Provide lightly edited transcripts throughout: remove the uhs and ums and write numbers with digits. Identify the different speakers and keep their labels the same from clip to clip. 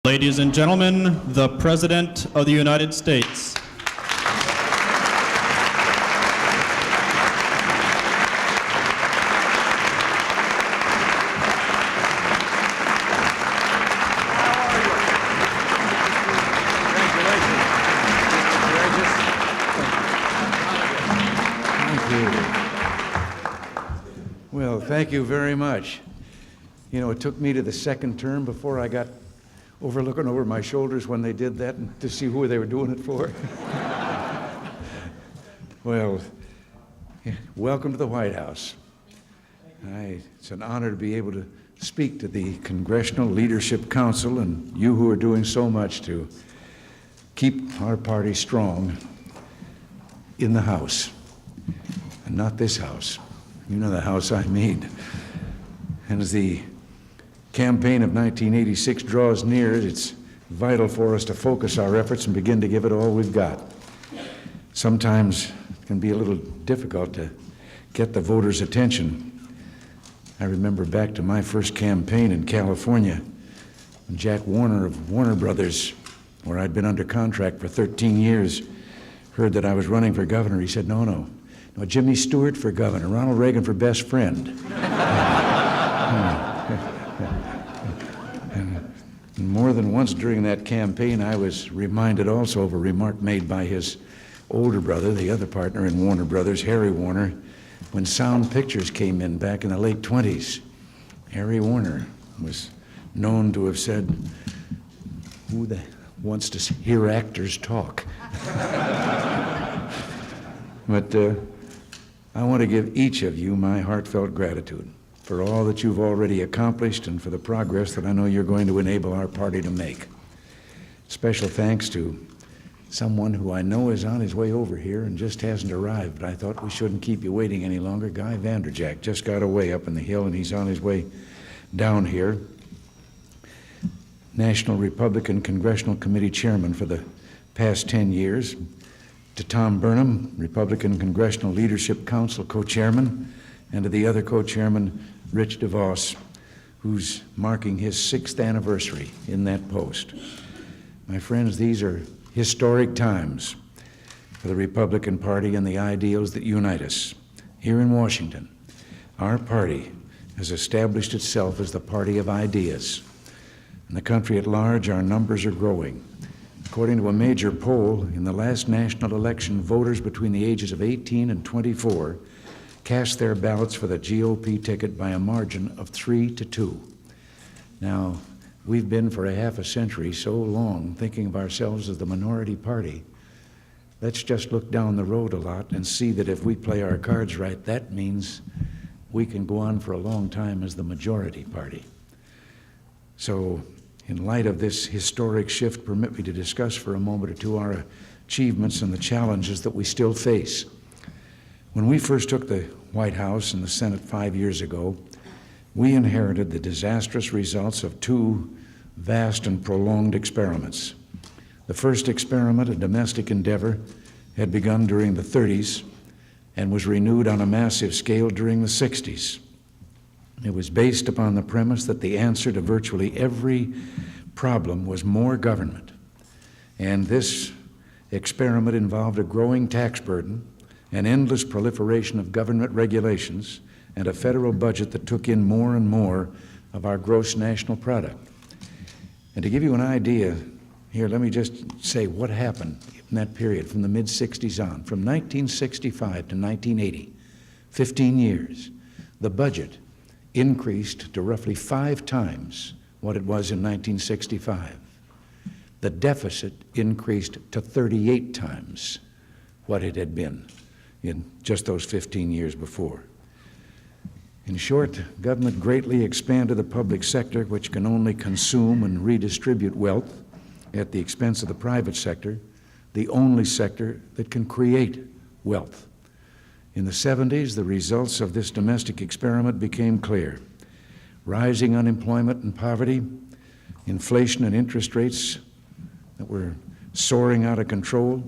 Speaker 1: Ladies and gentlemen, the President of the United States.
Speaker 2: Well, thank you very much. You know, it took me to the second term before I got looking over my shoulders when they did that and to see who they were doing it for. Well, welcome to the White House. It's an honor to be able to speak to the Congressional Leadership Council and you who are doing so much to keep our party strong in the House, and not this House. You know the House I mean. And as the campaign of 1986 draws near, it's vital for us to focus our efforts and begin to give it all we've got. Sometimes it can be a little difficult to get the voters' attention. I remember back to my first campaign in California when Jack Warner of Warner Brothers, where I'd been under contract for 13 years, heard that I was running for governor. He said, no, Jimmy Stewart for governor, Ronald Reagan for best friend. And more than once during that campaign, I was reminded also of a remark made by his older brother, the other partner in Warner Brothers, Harry Warner, when Sound Pictures came in back in the late 20s. Harry Warner was known to have said, "Who wants to hear actors talk?" But I want to give each of you my heartfelt gratitude for all that you've already accomplished and for the progress that I know you're going to enable our party to make. Special thanks to someone who I know is on his way over here and just hasn't arrived, but I thought we shouldn't keep you waiting any longer. Guy Vanderjack just got away up in the hill and he's on his way down here. National Republican Congressional Committee Chairman for the past 10 years. To Tom Burnham, Republican Congressional Leadership Council co-chairman, and to the other co-chairman, Rich DeVos, who's marking his 6th anniversary in that post. My friends, these are historic times for the Republican Party and the ideals that unite us. Here in Washington, our party has established itself as the party of ideas. In the country at large, our numbers are growing. According to a major poll, in the last national election, voters between the ages of 18 and 24 cast their ballots for the GOP ticket by a margin of 3-2. Now, we've been for a half a century so long thinking of ourselves as the minority party. Let's just look down the road a lot and see that if we play our cards right, that means we can go on for a long time as the majority party. So, in light of this historic shift, permit me to discuss for a moment or two our achievements and the challenges that we still face. When we first took the White House and the Senate 5 years ago, we inherited the disastrous results of 2 vast and prolonged experiments. The first experiment, a domestic endeavor, had begun during the 30s and was renewed on a massive scale during the 60s. It was based upon the premise that the answer to virtually every problem was more government. And this experiment involved a growing tax burden, an endless proliferation of government regulations, and a federal budget that took in more and more of our gross national product. And to give you an idea, here, let me just say what happened in that period from the mid-60s on. From 1965 to 1980, 15 years, the budget increased to roughly 5 times what it was in 1965. The deficit increased to 38 times what it had been in just those 15 years before. In short, government greatly expanded the public sector, which can only consume and redistribute wealth at the expense of the private sector, the only sector that can create wealth. In the 70s, the results of this domestic experiment became clear. Rising unemployment and poverty, inflation and interest rates that were soaring out of control.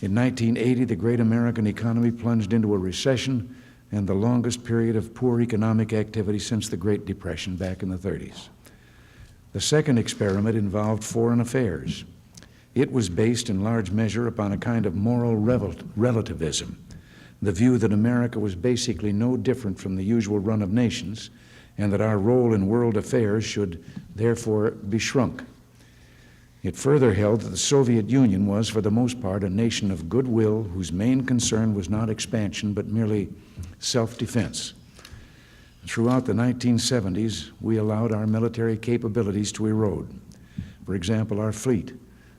Speaker 2: In 1980, the great American economy plunged into a recession and the longest period of poor economic activity since the Great Depression back in the 30s. The second experiment involved foreign affairs. It was based in large measure upon a kind of moral relativism, the view that America was basically no different from the usual run of nations, and that our role in world affairs should therefore be shrunk. It further held that the Soviet Union was, for the most part, a nation of goodwill whose main concern was not expansion but merely self-defense. Throughout the 1970s, we allowed our military capabilities to erode. For example, our fleet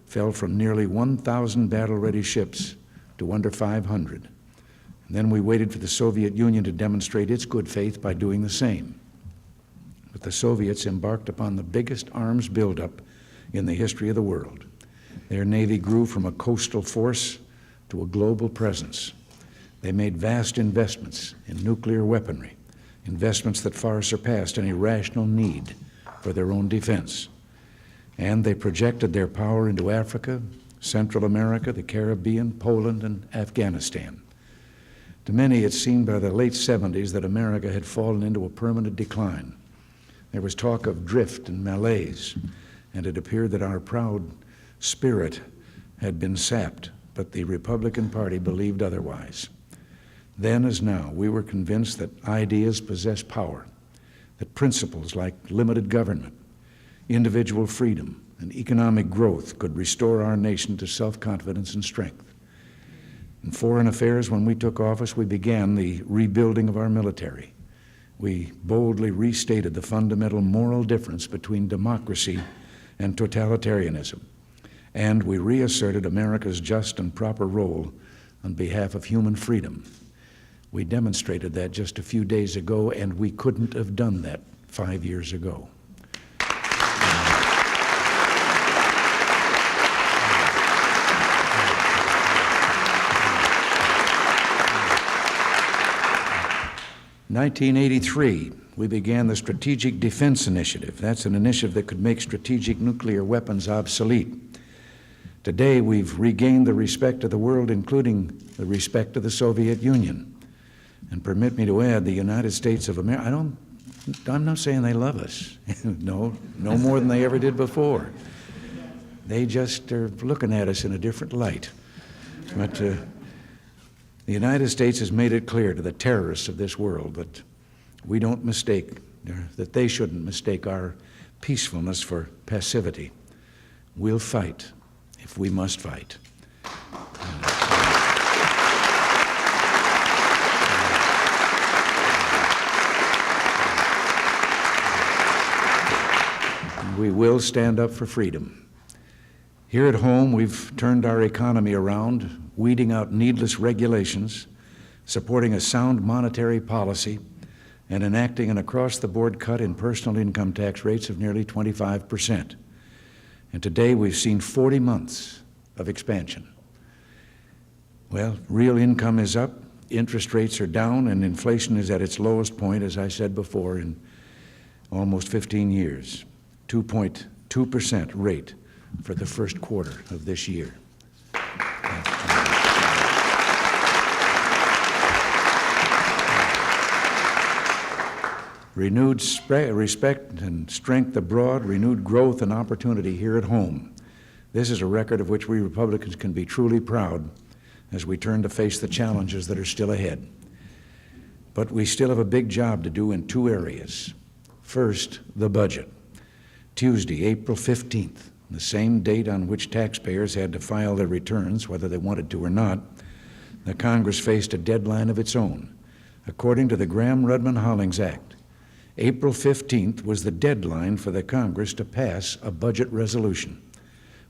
Speaker 2: fell from nearly 1,000 battle-ready ships to under 500. And then we waited for the Soviet Union to demonstrate its good faith by doing the same. But the Soviets embarked upon the biggest arms buildup in the history of the world. Their Navy grew from a coastal force to a global presence. They made vast investments in nuclear weaponry, investments that far surpassed any rational need for their own defense. And they projected their power into Africa, Central America, the Caribbean, Poland, and Afghanistan. To many, it seemed by the late 70s that America had fallen into a permanent decline. There was talk of drift and malaise, and it appeared that our proud spirit had been sapped, but the Republican Party believed otherwise. Then as now, we were convinced that ideas possess power, that principles like limited government, individual freedom, and economic growth could restore our nation to self-confidence and strength. In foreign affairs, when we took office, we began the rebuilding of our military. We boldly restated the fundamental moral difference between democracy and totalitarianism, and we reasserted America's just and proper role on behalf of human freedom. We demonstrated that just a few days ago, and we couldn't have done that 5 years ago. In 1983, we began the Strategic Defense Initiative. That's an initiative that could make strategic nuclear weapons obsolete. Today, we've regained the respect of the world, including the respect of the Soviet Union. And permit me to add, the United States of America, I'm not saying they love us. No more than they ever did before. They just are looking at us in a different light. But the United States has made it clear to the terrorists of this world that we don't mistake, that they shouldn't mistake our peacefulness for passivity. We'll fight if we must fight. We will stand up for freedom. Here at home, we've turned our economy around, weeding out needless regulations, supporting a sound monetary policy, and enacting an across-the-board cut in personal income tax rates of nearly 25%. And today we've seen 40 months of expansion. Well, real income is up, interest rates are down, and inflation is at its lowest point, as I said before, in almost 15 years. 2.2% rate for the first quarter of this year. Renewed respect and strength abroad, renewed growth and opportunity here at home. This is a record of which we Republicans can be truly proud as we turn to face the challenges that are still ahead. But we still have a big job to do in two areas. First, the budget. Tuesday, April 15th, the same date on which taxpayers had to file their returns, whether they wanted to or not, the Congress faced a deadline of its own. According to the Gramm-Rudman-Hollings Act, April 15th was the deadline for the Congress to pass a budget resolution.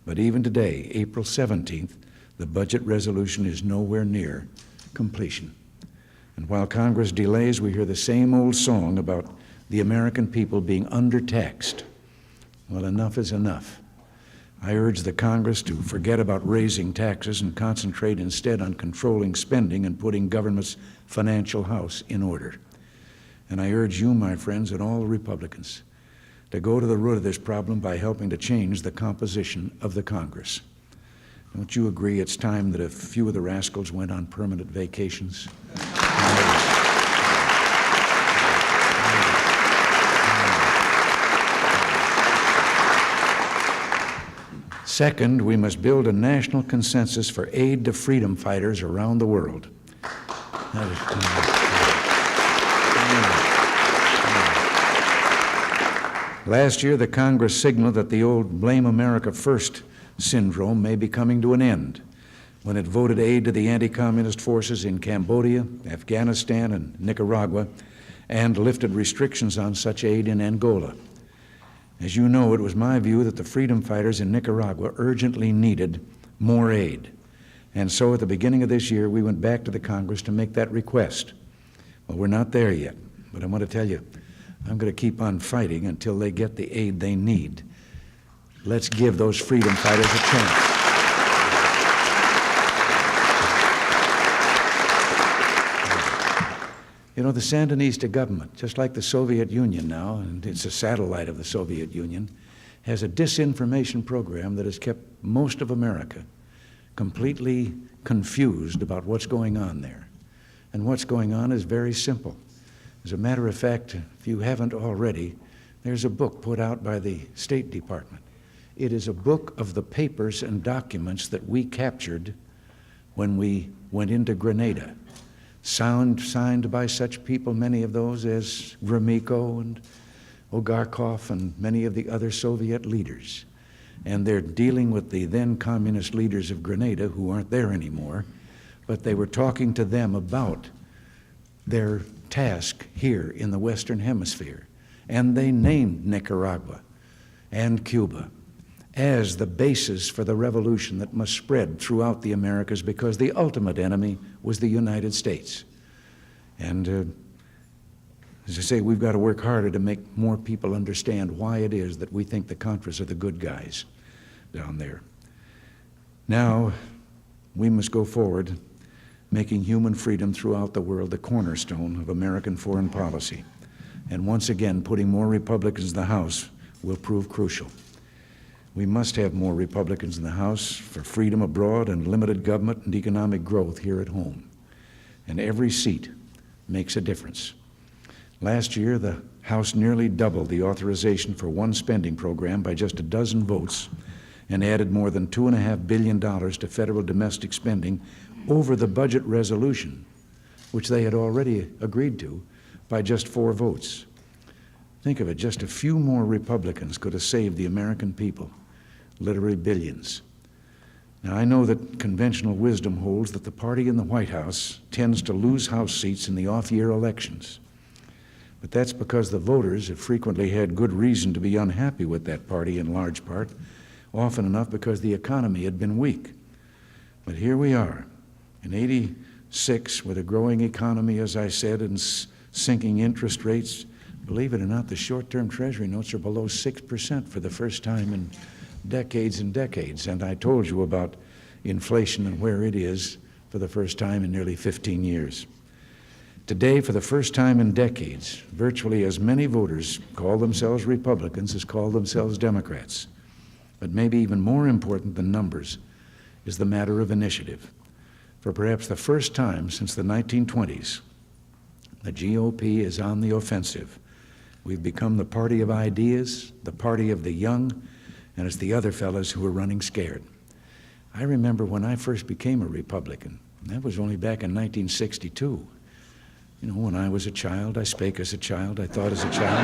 Speaker 2: But even today, April 17th, the budget resolution is nowhere near completion. And while Congress delays, we hear the same old song about the American people being undertaxed. Well, enough is enough. I urge the Congress to forget about raising taxes and concentrate instead on controlling spending and putting government's financial house in order. And I urge you, my friends, and all Republicans, to go to the root of this problem by helping to change the composition of the Congress. Don't you agree it's time that a few of the rascals went on permanent vacations? Second, we must build a national consensus for aid to freedom fighters around the world. Last year, the Congress signaled that the old Blame America First syndrome may be coming to an end when it voted aid to the anti-communist forces in Cambodia, Afghanistan, and Nicaragua, and lifted restrictions on such aid in Angola. As you know, it was my view that the freedom fighters in Nicaragua urgently needed more aid. And so at the beginning of this year, we went back to the Congress to make that request. Well, we're not there yet, but I want to tell you, I'm going to keep on fighting until they get the aid they need. Let's give those freedom fighters a chance. You know, the Sandinista government, just like the Soviet Union now, and it's a satellite of the Soviet Union, has a disinformation program that has kept most of America completely confused about what's going on there. And what's going on is very simple. As a matter of fact, if you haven't already, there's a book put out by the State Department. It is a book of the papers and documents that we captured when we went into Grenada. Signed by such people, many of those as Gromyko and Ogarkov and many of the other Soviet leaders. And they're dealing with the then communist leaders of Grenada who aren't there anymore, but they were talking to them about their task here in the Western Hemisphere. And they named Nicaragua and Cuba as the basis for the revolution that must spread throughout the Americas, because the ultimate enemy was the United States. And as I say, we've got to work harder to make more people understand why it is that we think the Contras are the good guys down there. Now, we must go forward making human freedom throughout the world the cornerstone of American foreign policy. And once again, putting more Republicans in the House will prove crucial. We must have more Republicans in the House for freedom abroad and limited government and economic growth here at home. And every seat makes a difference. Last year, the House nearly doubled the authorization for one spending program by just a dozen votes and added more than $2.5 billion to federal domestic spending over the budget resolution, which they had already agreed to, by just 4 votes. Think of it, just a few more Republicans could have saved the American people literally billions. Now, I know that conventional wisdom holds that the party in the White House tends to lose House seats in the off-year elections. But that's because the voters have frequently had good reason to be unhappy with that party in large part, often enough because the economy had been weak. But here we are, in '86, with a growing economy, as I said, and sinking interest rates. Believe it or not, the short-term Treasury notes are below 6% for the first time in decades and decades. And I told you about inflation and where it is for the first time in nearly 15 years. Today, for the first time in decades, virtually as many voters call themselves Republicans as call themselves Democrats. But maybe even more important than numbers is the matter of initiative. For perhaps the first time since the 1920s, the GOP is on the offensive. We've become the party of ideas, the party of the young, and it's the other fellas who are running scared. I remember when I first became a Republican. That was only back in 1962. You know, when I was a child, I spake as a child, I thought as a child.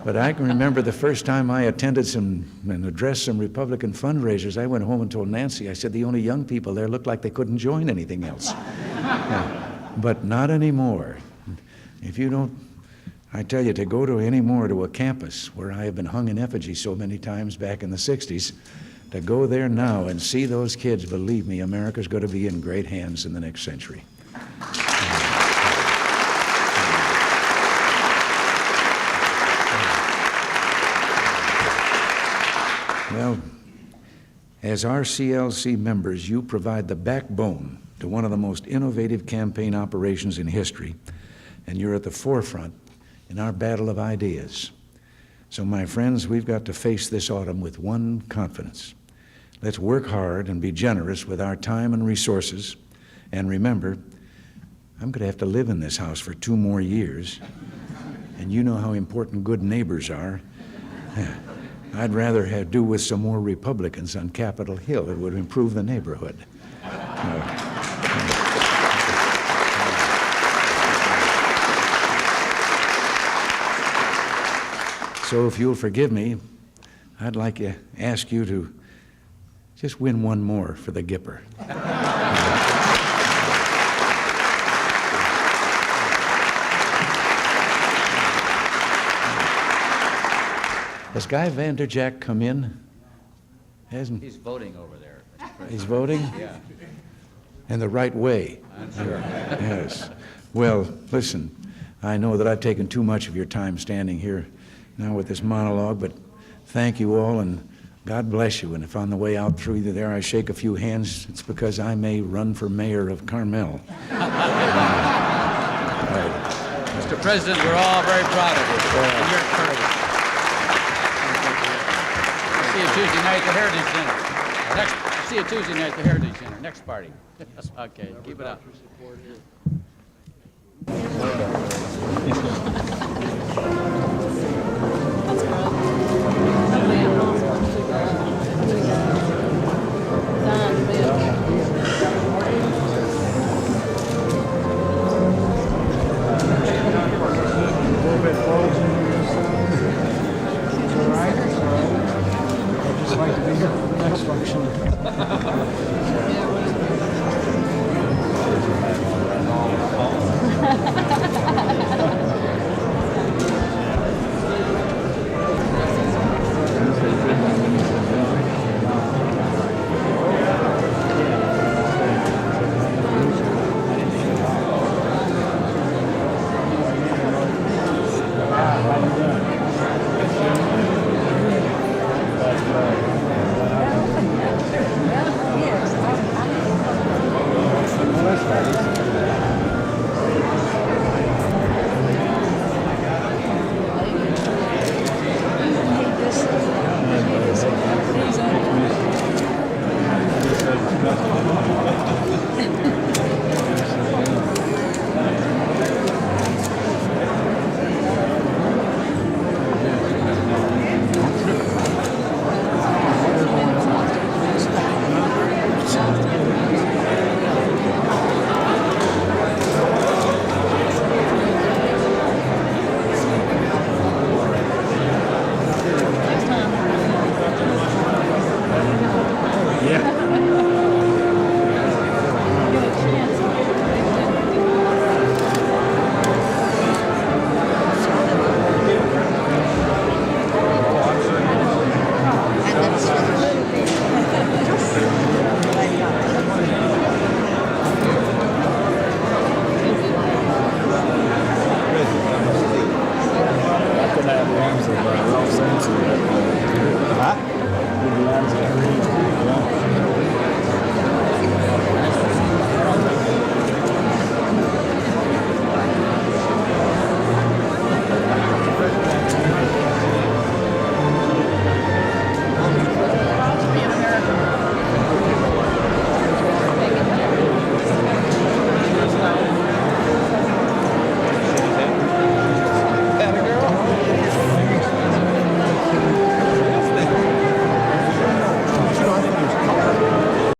Speaker 2: But I can remember the first time I attended and addressed some Republican fundraisers, I went home and told Nancy, I said, the only young people there looked like they couldn't join anything else. But not anymore. If you don't, I tell you, to go to anymore to a campus where I have been hung in effigy so many times back in the 60s, to go there now and see those kids, believe me, America's going to be in great hands in the next century. Well, as our CLC members, you provide the backbone to one of the most innovative campaign operations in history, and you're at the forefront in our battle of ideas. So, my friends, we've got to face this autumn with one confidence. Let's work hard and be generous with our time and resources. And remember, I'm going to have to live in this house for 2 more years. and you know how important good neighbors are. I'd rather do with some more Republicans on Capitol Hill. It would improve the neighborhood. So if you'll forgive me, I'd like to ask you to just win one more for the Gipper. Has Guy Vanderjack come in? Hasn't?
Speaker 3: He's voting over there.
Speaker 2: He's voting?
Speaker 3: Yeah.
Speaker 2: And the right way.
Speaker 3: I'm sure.
Speaker 2: Yes. Well, listen, I know that I've taken too much of your time standing here now with this monologue, but thank you all, and God bless you. And if on the way out through there I shake a few hands, it's because I may run for mayor of Carmel.
Speaker 3: Mr. President, we're all very proud of you and your courage. See you Tuesday night at the Heritage Center. See you Tuesday night at the Heritage Center. Next party. Okay, keep it up.